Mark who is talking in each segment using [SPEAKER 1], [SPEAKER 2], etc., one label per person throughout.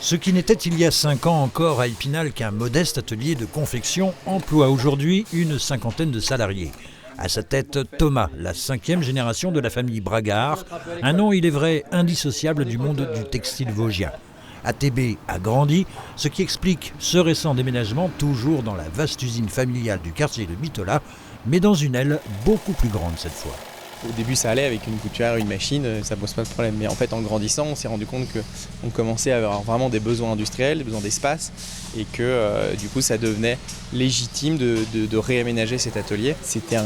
[SPEAKER 1] Ce qui n'était il y a 5 ans encore à Épinal qu'un modeste atelier de confection emploie aujourd'hui une cinquantaine de salariés. À sa tête, Thomas, la 5e génération de la famille Bragard, un nom il est vrai indissociable du monde du textile vosgien. ATB a grandi, ce qui explique ce récent déménagement toujours dans la vaste usine familiale du quartier de Mitola, mais dans une aile beaucoup plus grande cette fois.
[SPEAKER 2] Au début ça allait avec une gouttière, une machine, ça pose pas de problème. Mais en fait en grandissant on s'est rendu compte qu'on commençait à avoir vraiment des besoins industriels, des besoins d'espace et que du coup ça devenait légitime de réaménager cet atelier. C'était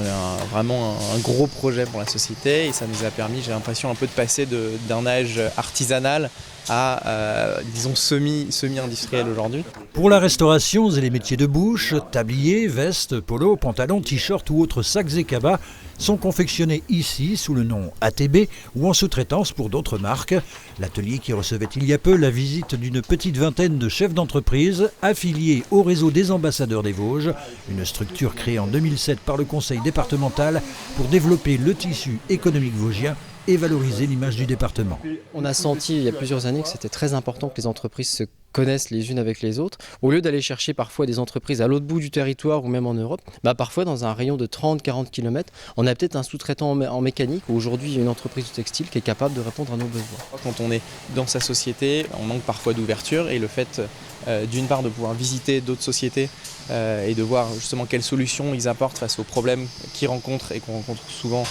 [SPEAKER 2] vraiment un gros projet pour la société et ça nous a permis, j'ai l'impression, un peu de passer d'un âge artisanal à, disons, semi-industriel aujourd'hui.
[SPEAKER 1] Pour la restauration et les métiers de bouche, tabliers, vestes, polos, pantalons, t-shirts ou autres sacs et cabas sont confectionnés ici sous le nom ATB ou en sous-traitance pour d'autres marques. L'atelier qui recevait il y a peu la visite d'une petite vingtaine de chefs d'entreprise affiliés au réseau des ambassadeurs des Vosges, une structure créée en 2007 par le conseil départemental pour développer le tissu économique vosgien et valoriser l'image du département.
[SPEAKER 3] On a senti il y a plusieurs années que c'était très important que les entreprises se connaissent les unes avec les autres. Au lieu d'aller chercher parfois des entreprises à l'autre bout du territoire ou même en Europe, parfois dans un rayon de 30-40 km, on a peut-être un sous-traitant en mécanique ou aujourd'hui il y a une entreprise du textile qui est capable de répondre à nos besoins.
[SPEAKER 2] Quand on est dans sa société, on manque parfois d'ouverture et le fait d'une part de pouvoir visiter d'autres sociétés et de voir justement quelles solutions ils apportent face aux problèmes qu'ils rencontrent et qu'on rencontre souvent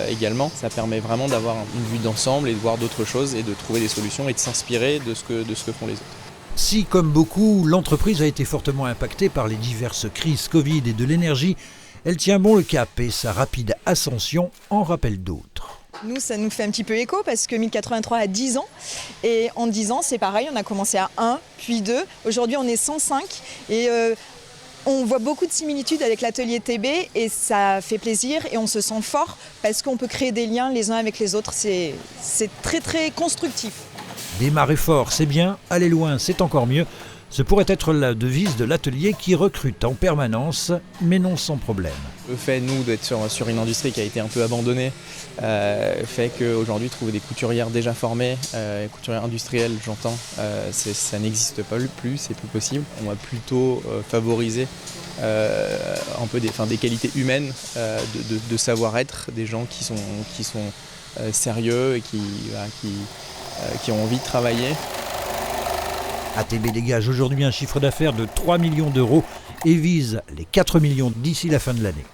[SPEAKER 2] également, ça permet vraiment d'avoir une vue d'ensemble et de voir d'autres choses et de trouver des solutions et de s'inspirer de ce que font les autres.
[SPEAKER 1] Si, comme beaucoup, l'entreprise a été fortement impactée par les diverses crises Covid et de l'énergie, elle tient bon le cap et sa rapide ascension en rappelle d'autres.
[SPEAKER 4] Nous, ça nous fait un petit peu écho parce que 1083 a 10 ans et en 10 ans, c'est pareil, on a commencé à 1, puis 2. Aujourd'hui, on est 105 et on voit beaucoup de similitudes avec l'atelier TB et ça fait plaisir et on se sent fort parce qu'on peut créer des liens les uns avec les autres. C'est très très constructif.
[SPEAKER 1] Démarrer fort, c'est bien, aller loin, c'est encore mieux. Ce pourrait être la devise de l'atelier qui recrute en permanence, mais non sans problème.
[SPEAKER 2] Le fait, nous, d'être sur une industrie qui a été un peu abandonnée, fait qu'aujourd'hui, trouver des couturières déjà formées, couturières industrielles, j'entends, ça n'existe pas plus, c'est plus possible. On va plutôt favoriser un peu des qualités humaines, de savoir-être, des gens qui sont sérieux et qui ont envie de travailler.
[SPEAKER 1] ATB dégage aujourd'hui un chiffre d'affaires de 3 millions d'euros et vise les 4 millions d'ici la fin de l'année.